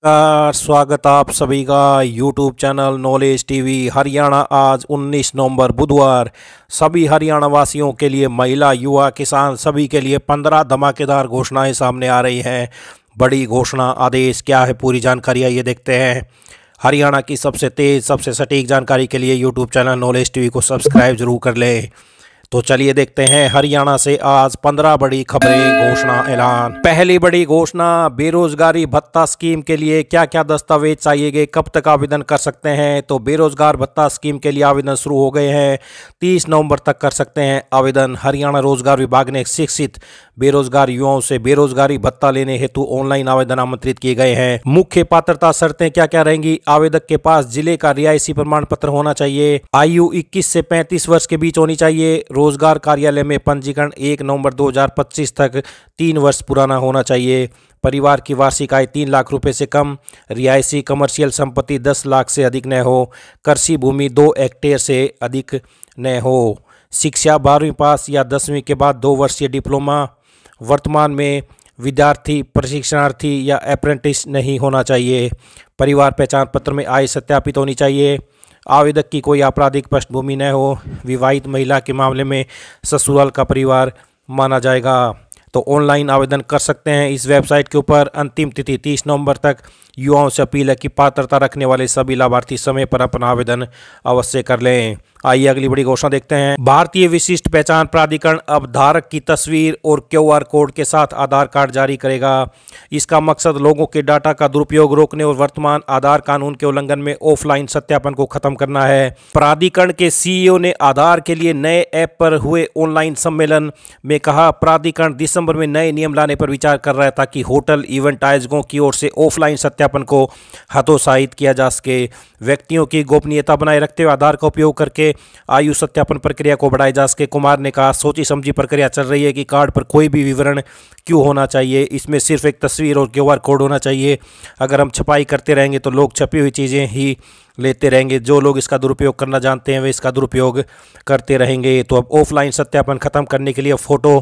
स्वागत आप सभी का YouTube channel knowledge TV Haryana. आज 19 नवंबर बुधवार सभी हरियाणा वासियों के लिए, महिला, युवा, किसान सभी के लिए 15 धमाकेदार घोषणाएं सामने आ रही हैं। बड़ी घोषणा आदेश क्या है, पूरी जानकारी आइए देखते हैं। हरियाणा की सबसे तेज़, सबसे सटीक जानकारी के लिए यूट्यूब चैनल नॉलेज टीवी को सब्सक्राइब जरूर कर लें। तो चलिए देखते हैं हरियाणा से आज 15 बड़ी खबरें, घोषणा, ऐलान। पहली बड़ी घोषणा, बेरोजगारी भत्ता स्कीम के लिए क्या क्या दस्तावेज चाहिए, कब तक आवेदन कर सकते हैं। तो बेरोजगार भत्ता स्कीम के लिए आवेदन शुरू हो गए हैं, 30 नवंबर तक कर सकते हैं आवेदन। हरियाणा रोजगार विभाग ने शिक्षित बेरोजगार युवाओं से बेरोजगारी भत्ता लेने हेतु ऑनलाइन आवेदन आमंत्रित किए गए हैं। मुख्य पात्रता शर्तें क्या क्या रहेंगी। आवेदक के पास जिले का रिहायशी प्रमाण पत्र होना चाहिए। आयु 21 से 35 वर्ष के बीच होनी चाहिए। रोजगार कार्यालय में पंजीकरण 1 नवंबर 2025 तक 3 वर्ष पुराना होना चाहिए। परिवार की वार्षिक आय 3 लाख रुपए से कम। रिहायशी कमर्शियल संपत्ति 10 लाख से अधिक न हो। कृषि भूमि 2 हेक्टेयर से अधिक न हो। शिक्षा 12वीं पास या 10वीं के बाद 2 वर्षीय डिप्लोमा। वर्तमान में विद्यार्थी, प्रशिक्षणार्थी या अप्रेंटिस नहीं होना चाहिए। परिवार पहचान पत्र में आय सत्यापित होनी चाहिए। आवेदक की कोई आपराधिक पृष्ठभूमि न हो। विवाहित महिला के मामले में ससुराल का परिवार माना जाएगा। तो ऑनलाइन आवेदन कर सकते हैं इस वेबसाइट के ऊपर। अंतिम तिथि 30 नवंबर तक। युवाओं से अपील है कि पात्रता रखने वाले सभी लाभार्थी समय पर अपना आवेदन अवश्य कर लें। आइए अगली बड़ी घोषणा देखते हैं। भारतीय विशिष्ट पहचान प्राधिकरण अब धारक की तस्वीर और QR कोड के साथ आधार कार्ड जारी करेगा। इसका मकसद लोगों के डाटा का दुरुपयोग रोकने और वर्तमान आधार कानून के उल्लंघन में ऑफलाइन सत्यापन को खत्म करना है। प्राधिकरण के CEO ने आधार के लिए नए ऐप पर हुए ऑनलाइन सम्मेलन में कहा, प्राधिकरण दिसंबर में नए नियम लाने पर विचार कर रहा है ताकि होटल इवेंट आयोजकों की ओर से ऑफलाइन सत्यापन को हतोत्साहित किया जा सके। व्यक्तियों की गोपनीयता बनाए रखते हुए आधार का उपयोग करके आयु सत्यापन प्रक्रिया को बढ़ाया जा सके। कुमार ने कहा, सोची समझी प्रक्रिया चल रही है कि कार्ड पर कोई भी विवरण क्यों होना चाहिए, इसमें सिर्फ एक तस्वीर और QR कोड होना चाहिए। अगर हम छपाई करते रहेंगे तो लोग छपी हुई चीज़ें ही लेते रहेंगे। जो लोग इसका दुरुपयोग करना जानते हैं वे इसका दुरुपयोग करते रहेंगे। तो अब ऑफलाइन सत्यापन खत्म करने के लिए फोटो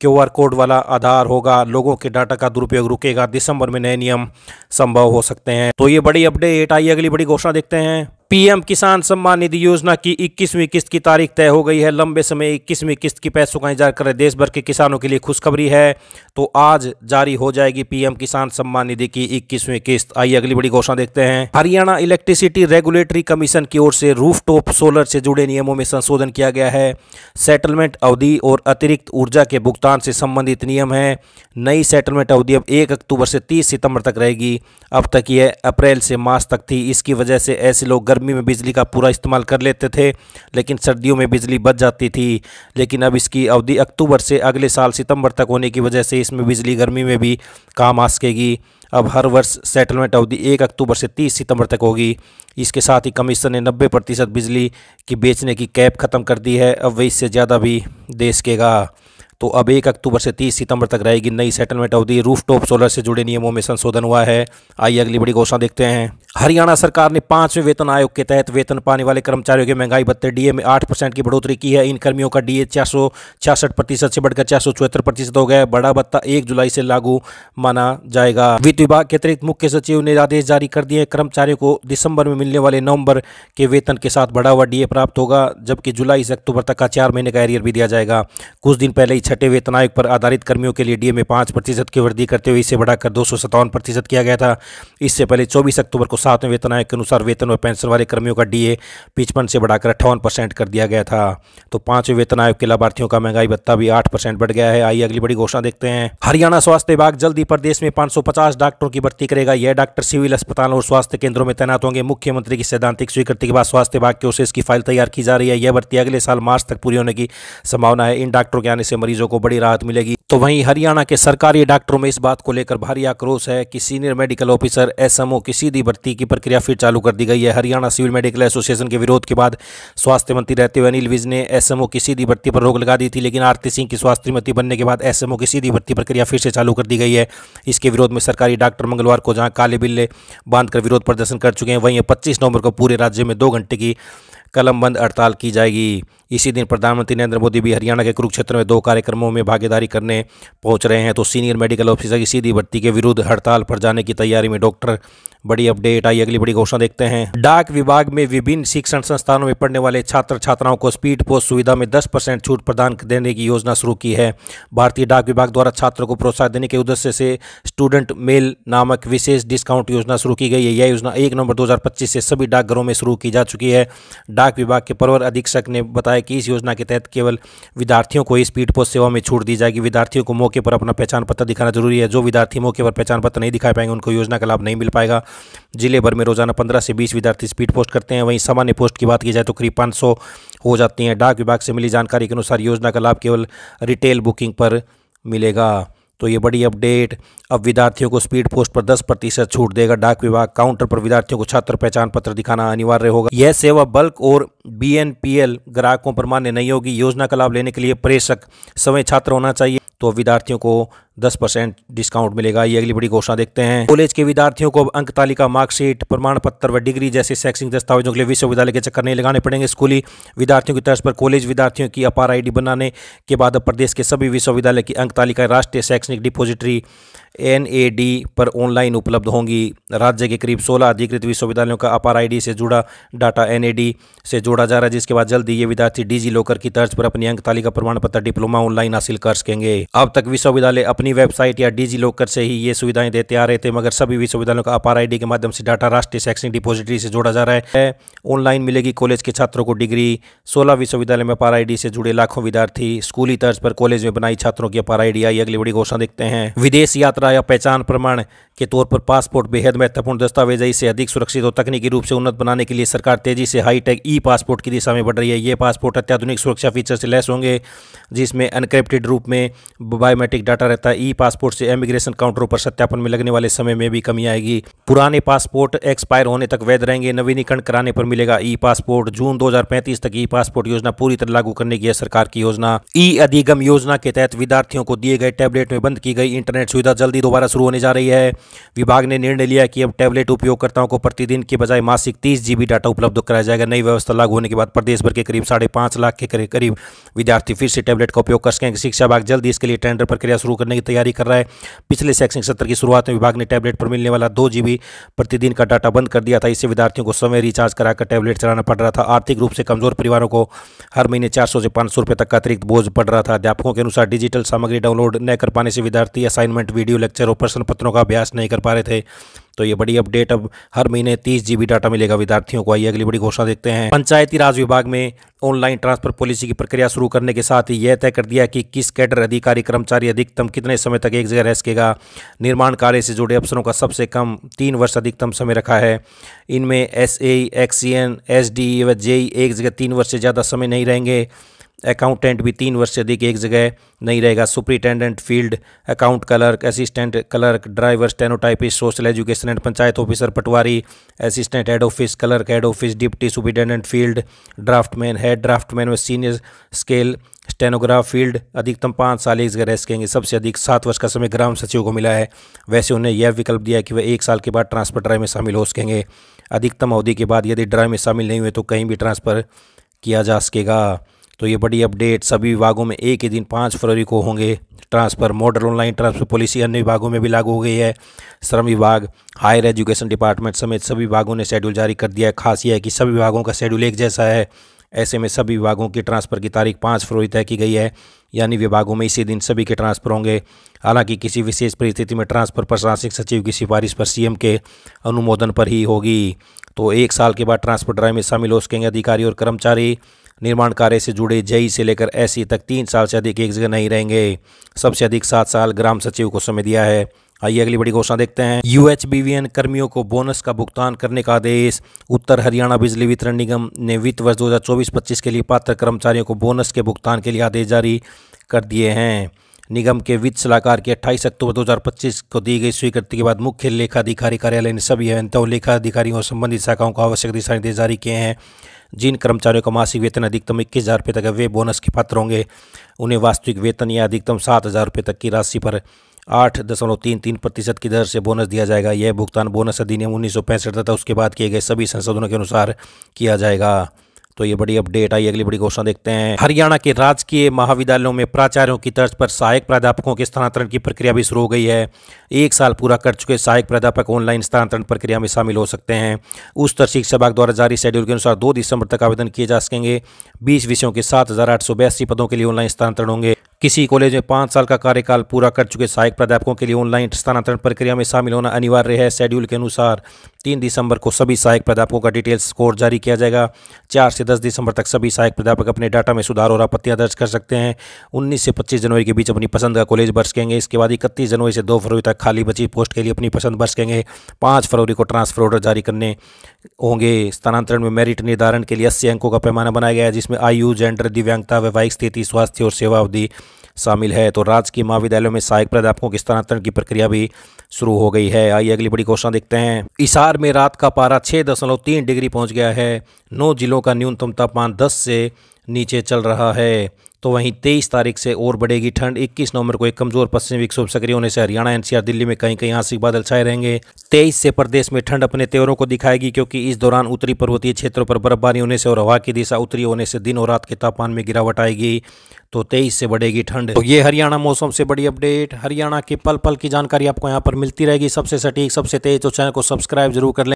QR कोड वाला आधार होगा। लोगों के डाटा का दुरुपयोग रुकेगा। दिसंबर में नए नियम संभव हो सकते हैं। तो ये बड़ी अपडेट। आइए अगली बड़ी घोषणा देखते हैं। PM किसान सम्मान निधि योजना की 21वीं किस्त की तारीख तय हो गई है। लंबे समय 21वीं किस्त की पैसों का इंतजार कर रहे देश भर के किसानों के लिए खुशखबरी है। तो आज जारी हो जाएगी PM किसान सम्मान निधि की 21वीं किस्त। आइए अगली बड़ी घोषणा देखते हैं। हरियाणा इलेक्ट्रिसिटी रेगुलेटरी कमीशन की ओर से रूफटॉप सोलर से जुड़े नियमों में संशोधन किया गया है। सेटलमेंट अवधि और अतिरिक्त ऊर्जा के भुगतान से संबंधित नियम है। नई सेटलमेंट अवधि अब 1 अक्टूबर से 30 सितंबर तक रहेगी। अब तक यह अप्रैल से मार्च तक थी। इसकी वजह से ऐसे लोग गर्मी में बिजली का पूरा इस्तेमाल कर लेते थे, लेकिन सर्दियों में बिजली बच जाती थी। लेकिन अब इसकी अवधि अक्टूबर से अगले साल सितंबर तक होने की वजह से इसमें बिजली गर्मी में भी काम आ सकेगी। अब हर वर्ष सेटलमेंट अवधि 1 अक्टूबर से 30 सितंबर तक होगी। इसके साथ ही कमीशन ने 90% बिजली की बेचने की कैप खत्म कर दी है। अब वे इससे ज़्यादा भी दे सकेगा। तो अब 1 अक्टूबर से 30 सितंबर तक रहेगी नई सेटलमेंट अवधि। रूफटॉप सोलर से जुड़े नियमों में संशोधन हुआ है। आइए अगली बड़ी घोषणा देखते हैं। हरियाणा सरकार ने 5वें वेतन आयोग के तहत वेतन पाने वाले कर्मचारियों के महंगाई भत्ते DA में 8% की बढ़ोतरी की है। इन कर्मियों का DA 466% से बढ़कर 474% हो गया है। बड़ा भत्ता 1 जुलाई से लागू माना जाएगा। वित्त विभाग के अतिरिक्त मुख्य सचिव ने आदेश जारी कर दिए। कर्मचारियों को दिसंबर में मिलने वाले नवंबर के वेतन के साथ बढ़ा हुआ DA प्राप्त होगा, जबकि जुलाई से अक्टूबर तक का 4 महीने का एरियर भी दिया जाएगा। कुछ दिन पहले ही 6ठे वेतन आयोग पर आधारित कर्मियों के लिए DA में 5% की वृद्धि करते हुए इसे बढ़ाकर 257% किया गया था। इससे पहले 24 अक्टूबर को 7वें वेतन आयोग के अनुसार वेतन व पेंशन वाले कर्मियों का DA 55 से बढ़ाकर 58% कर दिया गया था। तो 5वें वेतन आयोग के लाभार्थियों का महंगाई भत्ता भी 8% बढ़ गया है। आइए अगली बड़ी घोषणा देखते हैं। हरियाणा स्वास्थ्य विभाग जल्द ही प्रदेश में 550 डॉक्टरों की भर्ती करेगा। यह डॉक्टर सिविल अस्पताल और स्वास्थ्य केंद्रों में तैनात होंगे। मुख्यमंत्री की सैद्धांतिक स्वीकृति के बाद स्वास्थ्य विभाग की ओर से इसकी फाइल तैयार की जा रही है। यह भर्ती अगले साल मार्च तक पूरी होने की संभावना है। इन डॉक्टरों के आने से मरीजों को बड़ी राहत मिलेगी। तो वहीं हरियाणा के सरकारी डॉक्टरों में इस बात को लेकर भारी आक्रोश है कि सीनियर मेडिकल ऑफिसर SMO की सीधी भर्ती की प्रक्रिया फिर चालू कर दी गई है। हरियाणा सिविल मेडिकल एसोसिएशन के विरोध के बाद स्वास्थ्य मंत्री रहते हुए अनिल विज ने SMO की सीधी भर्ती पर रोक लगा दी थी, लेकिन आरती सिंह की स्वास्थ्य मंत्री बनने के बाद SMO की सीधी भर्ती प्रक्रिया फिर से चालू कर दी गई है। इसके विरोध में सरकारी डॉक्टर मंगलवार को जहां काले बिल्ले बांधकर विरोध प्रदर्शन कर चुके हैं, वहीं 25 नवंबर को पूरे राज्य में 2 घंटे की कलमबंद हड़ताल की जाएगी। इसी दिन प्रधानमंत्री नरेंद्र मोदी भी हरियाणा के कुरुक्षेत्र में 2 कार्यक्रमों में भागीदारी करने पहुंच रहे हैं। तो सीनियर मेडिकल ऑफिसर की सीधी भर्ती के विरुद्ध हड़ताल पर जाने की तैयारी में डॉक्टर। बड़ी अपडेट आई, अगली बड़ी घोषणा देखते हैं। डाक विभाग में विभिन्न शिक्षण संस्थानों में पढ़ने वाले छात्र छात्राओं को स्पीड पोस्ट सुविधा में 10% छूट प्रदान देने की योजना शुरू की है। भारतीय डाक विभाग द्वारा छात्रों को प्रोत्साहन देने के उद्देश्य से स्टूडेंट मेल नामक विशेष डिस्काउंट योजना शुरू की गई है। यह योजना 1 नवंबर 2025 से सभी डाकघरों में शुरू की जा चुकी है। डाक विभाग के प्रवर अधीक्षक ने बताया कि इस योजना के तहत केवल विद्यार्थियों को ही स्पीड पोस्ट सेवा में छूट दी जाएगी। विद्यार्थियों को मौके पर अपना पहचान पत्र दिखाना जरूरी है। जो विद्यार्थी मौके पर पहचान पत्र नहीं दिखा पाएंगे उनको योजना का लाभ नहीं मिल पाएगा। जिले भर में रोजाना 15 से 20 विद्यार्थी स्पीड पोस्ट करते हैं। वहीं सामान्य पोस्ट की बात की जाए तो करीब 500 हो जाती हैं। डाक विभाग से मिली जानकारी के अनुसार योजना का लाभ केवल रिटेल बुकिंग पर मिलेगा। तो ये बड़ी अपडेट। अब विद्यार्थियों को स्पीड पोस्ट पर 10% छूट देगा डाक विभाग। काउंटर पर विद्यार्थियों को छात्र पहचान पत्र दिखाना अनिवार्य होगा। यह सेवा बल्क और BNPL ग्राहकों पर मान्य नहीं होगी। योजना का लाभ लेने के लिए प्रेषक समय छात्र होना चाहिए। तो विद्यार्थियों को 10% डिस्काउंट मिलेगा। ये अगली बड़ी घोषणा देखते हैं। कॉलेज के विद्यार्थियों को अंक तालिका, मार्कशीट, प्रमाण पत्र व डिग्री जैसे शैक्षणिक दस्तावेजों के लिए विश्वविद्यालय के चक्कर नहीं लगाने पड़ेंगे। स्कूली विद्यार्थियों की तर्ज पर कॉलेज विद्यार्थियों की अपार ID बनाने के बाद अब प्रदेश के सभी विश्वविद्यालय की अंक तालिका राष्ट्रीय शैक्षणिक डिपोजिटरी NAD पर ऑनलाइन उपलब्ध होंगी। राज्य के करीब 16 अधिकृत विश्वविद्यालयों का अपार ID से जुड़ा डाटा NAD से जोड़ा जा रहा है, जिसके बाद जल्दी ये विद्यार्थी डिजी लॉकर की तर्ज पर अपनी अंक तालिका, प्रमाण पत्र, डिप्लोमा ऑनलाइन हासिल कर सकेंगे। अब तक विश्वविद्यालय अपनी वेबसाइट या डिजी लॉकर से ही ये सुविधाएं देते आ रहे थे, मगर सभी विश्वविद्यालयों का अपार ID के माध्यम से डाटा राष्ट्रीय शैक्षणिक डिपोजिटरी से जोड़ा जा रहा है। ऑनलाइन मिलेगी कॉलेज के छात्रों को डिग्री। 16 विश्वविद्यालय में अपार ID से जुड़े लाखों विद्यार्थी। स्कूली तर्ज पर कॉलेज में बनाई छात्रों की अपार ID आई। अगली बड़ी घोषणा देखते हैं। विदेश यात्रा या पहचान प्रमाण के तौर पर पासपोर्ट बेहद महत्वपूर्ण दस्तावेज है। इसे अधिक सुरक्षित और तकनीकी रूप से उन्नत बनाने के लिए सरकार तेजी से हाईटेक ई-पासपोर्ट की दिशा में बढ़ रही है। ये पासपोर्ट अत्याधुनिक सुरक्षा फीचर से लैस होंगे, जिसमें एनक्रिप्टेड रूप में बायोमेट्रिक डाटा रहता है। ई-पासपोर्ट से इमिग्रेशन काउंटरों पर सत्यापन में लगने वाले समय में भी कमी आएगी। पुराने पासपोर्ट एक्सपायर होने तक वैध रहेंगे। नवीनीकरण कराने पर मिलेगा ई-पासपोर्ट। जून 2035 तक ई-पासपोर्ट योजना पूरी तरह लागू करने की है सरकार की योजना। ई-अधिगम योजना के तहत विद्यार्थियों को दिए गए टैबलेट में बंद की गई इंटरनेट सुविधा जल्दी दोबारा शुरू होने जा रही है। विभाग ने निर्णय लिया कि अब टैबलेट उपयोगकर्ताओं को प्रतिदिन के बजाय मासिक 30 GB डाटा उपलब्ध कराया जाएगा। नई व्यवस्था लागू होने के बाद प्रदेश भर के करीब 5.5 लाख के करीब विद्यार्थी फिर से टैबलेट का उपयोग कर सकेंगे। शिक्षा विभाग जल्द इसके लिए टेंडर प्रक्रिया शुरू करने की तैयारी कर रहा है। पिछले शैक्षणिक सत्र की शुरुआत में विभाग ने टैबलेट पर मिलने वाला 2 GB प्रतिदिन का डाटा बंद कर दिया था। इससे विद्यार्थियों को समय रिचार्ज कराकर टैबलेट चलाना पड़ रहा था। आर्थिक रूप से कमजोर परिवारों को हर महीने 400 से 500 रुपये तक का अतिरिक्त बोझ पड़ रहा था। अध्यापकों के अनुसार डिजिटल सामग्री डाउनलोड न कर पाने से विद्यार्थी असाइनमेंट, वीडियो लेक्चर और प्रश्न पत्रों का अभ्यास नहीं कर पा रहे थे। तो ये बड़ी अपडेट, अब हर महीने 30 GB डाटा मिलेगा विद्यार्थियों को। आइए अगली बड़ी घोषणा देखते हैं। पंचायती राज विभाग में ऑनलाइन ट्रांसफर पॉलिसी की प्रक्रिया शुरू करने के साथ ही यह तय कर दिया कि किस कैडर अधिकारी कर्मचारी अधिकतम कितने समय तक एक जगह रह सकेगा। निर्माण कार्य से जुड़े अफसरों का सबसे कम 3 वर्ष अधिकतम समय रखा है। इनमें SAE, XCN, SDE व JE एक जगह 3 वर्ष से ज़्यादा समय नहीं रहेंगे। अकाउंटेंट भी 3 वर्ष से अधिक एक जगह नहीं रहेगा। Superintendent, field account clerk, assistant clerk, driver, stenotypist, social education and panchayat officer, patwari, assistant head office, clerk head office, deputy superintendent, field draftsman, head draftsman व सीनियर स्केल स्टेनोग्राफ फील्ड अधिकतम 5 साल एक जगह रह सकेंगे। सबसे अधिक 7 वर्ष का समय ग्राम सचिव को मिला है। वैसे उन्हें यह विकल्प दिया कि वह 1 साल के बाद ट्रांसफर ड्राइव में शामिल हो सकेंगे। अधिकतम अवधि के बाद यदि ड्राइव में शामिल नहीं हुए तो कहीं भी ट्रांसफ़र किया जा सकेगा। तो ये बड़ी अपडेट। सभी विभागों में एक ही दिन 5 फरवरी को होंगे transfer. Model online transfer policy अन्य विभागों में भी लागू हो गई है। श्रम विभाग, हायर एजुकेशन डिपार्टमेंट समेत सभी विभागों ने शेड्यूल जारी कर दिया है। खास यह है कि सभी विभागों का शेड्यूल एक जैसा है। ऐसे में सभी विभागों की ट्रांसफ़र की तारीख 5 फरवरी तय की गई है, यानी विभागों में इसी दिन सभी के ट्रांसफ़र होंगे। हालांकि किसी विशेष परिस्थिति में ट्रांसफ़र प्रशासनिक सचिव की सिफारिश पर CM के अनुमोदन पर ही होगी। तो 1 साल के बाद ट्रांसफ़र ड्राइव में शामिल हो सकेंगे अधिकारी और कर्मचारी। निर्माण कार्य से जुड़े JE से लेकर SE तक 3 साल से अधिक एक जगह नहीं रहेंगे। सबसे अधिक 7 साल ग्राम सचिव को समय दिया है। आइए अगली बड़ी घोषणा देखते हैं। UHBVN कर्मियों को बोनस का भुगतान करने का आदेश। उत्तर हरियाणा बिजली वितरण निगम ने वित्त वर्ष 2024-25 के लिए पात्र कर्मचारियों को बोनस के भुगतान के लिए आदेश जारी कर दिए हैं। निगम के वित्त सलाहकार की 28 अक्टूबर 2025 को दी गई स्वीकृति के बाद मुख्य लेखाधिकारी कार्यालय ने सभी अभियंताओं, लेखाधिकारियों और संबंधित शाखाओं को आवश्यक दिशा निर्देश जारी किए हैं। जिन कर्मचारियों का मासिक वेतन अधिकतम 21,000 रुपये तक है वे बोनस के पात्र होंगे। उन्हें वास्तविक वेतन या अधिकतम 7,000 रुपये तक की राशि पर 8.33% की दर से बोनस दिया जाएगा। यह भुगतान बोनस अधिनियम 1965 तथा उसके बाद किए गए सभी संशोधनों के अनुसार किया जाएगा। तो ये बड़ी अपडेट आई। अगली बड़ी घोषणा देखते हैं। हरियाणा के राजकीय महाविद्यालयों में प्राचार्यों की तर्ज पर सहायक प्राध्यापकों के स्थानांतरण की प्रक्रिया भी शुरू हो गई है। 1 साल पूरा कर चुके सहायक प्राध्यापक ऑनलाइन स्थानांतरण प्रक्रिया में शामिल हो सकते हैं। उच्चतर शिक्षा विभाग द्वारा जारी शेड्यूल के अनुसार 2 दिसंबर तक आवेदन किए जा सकेंगे। 20 विषयों के 7,882 पदों के लिए ऑनलाइन स्थानांतरण होंगे। किसी कॉलेज में 5 साल का कार्यकाल पूरा कर चुके सहायक प्राध्यापकों के लिए ऑनलाइन स्थानांतरण प्रक्रिया में शामिल होना अनिवार्य है। शेड्यूल के अनुसार 3 दिसंबर को सभी सहायक प्राध्यापकों का डिटेल्स स्कोर जारी किया जाएगा। 4 से 10 दिसंबर तक सभी सहायक प्राध्यापक अपने डाटा में सुधार और आपत्तियां दर्ज कर सकते हैं। 19 से 25 जनवरी के बीच अपनी पसंद का कॉलेज भर सकेंगे। इसके बाद 31 जनवरी से 2 फरवरी तक खाली बची पोस्ट के लिए अपनी पसंद भर सकेंगे। 5 फरवरी को ट्रांसफर ऑर्डर जारी करने होंगे। स्थानांतरण में मेरिट निर्धारण के लिए 80 अंकों का पैमाना बनाया गया है, जिसमें आयु, जेंडर, दिव्यांगता, वैवाहिक स्थिति, स्वास्थ्य और सेवा अवधि शामिल है। तो राजकीय महाविद्यालयों में सहायक प्राध्यापकों के स्थानांतरण की प्रक्रिया भी शुरू हो गई है। आइए अगली बड़ी घोषणा देखते हैं। हिसार में रात का पारा 6.3 डिग्री पहुंच गया है। 9 जिलों का न्यूनतम तापमान 10 से नीचे चल रहा है। तो वहीं 23 तारीख से और बढ़ेगी ठंड। 21 नवंबर को एक कमजोर पश्चिमी विक्षोभ सक्रिय होने से हरियाणा, एनसीआर, दिल्ली में कहीं कहीं आंशिक बादल छाए रहेंगे। 23 से प्रदेश में ठंड अपने तेवरों को दिखाएगी, क्योंकि इस दौरान उत्तरी पर्वतीय क्षेत्रों पर बर्फबारी होने से और हवा की दिशा उत्तरी होने से दिन और रात के तापमान में गिरावट आएगी। तो 23 से बढ़ेगी ठंड। तो ये हरियाणा मौसम से बड़ी अपडेट। हरियाणा की पल पल की जानकारी आपको यहाँ पर मिलती रहेगी, सबसे सटीक, सबसे तेज। तो चैनल को सब्सक्राइब जरूर कर लें।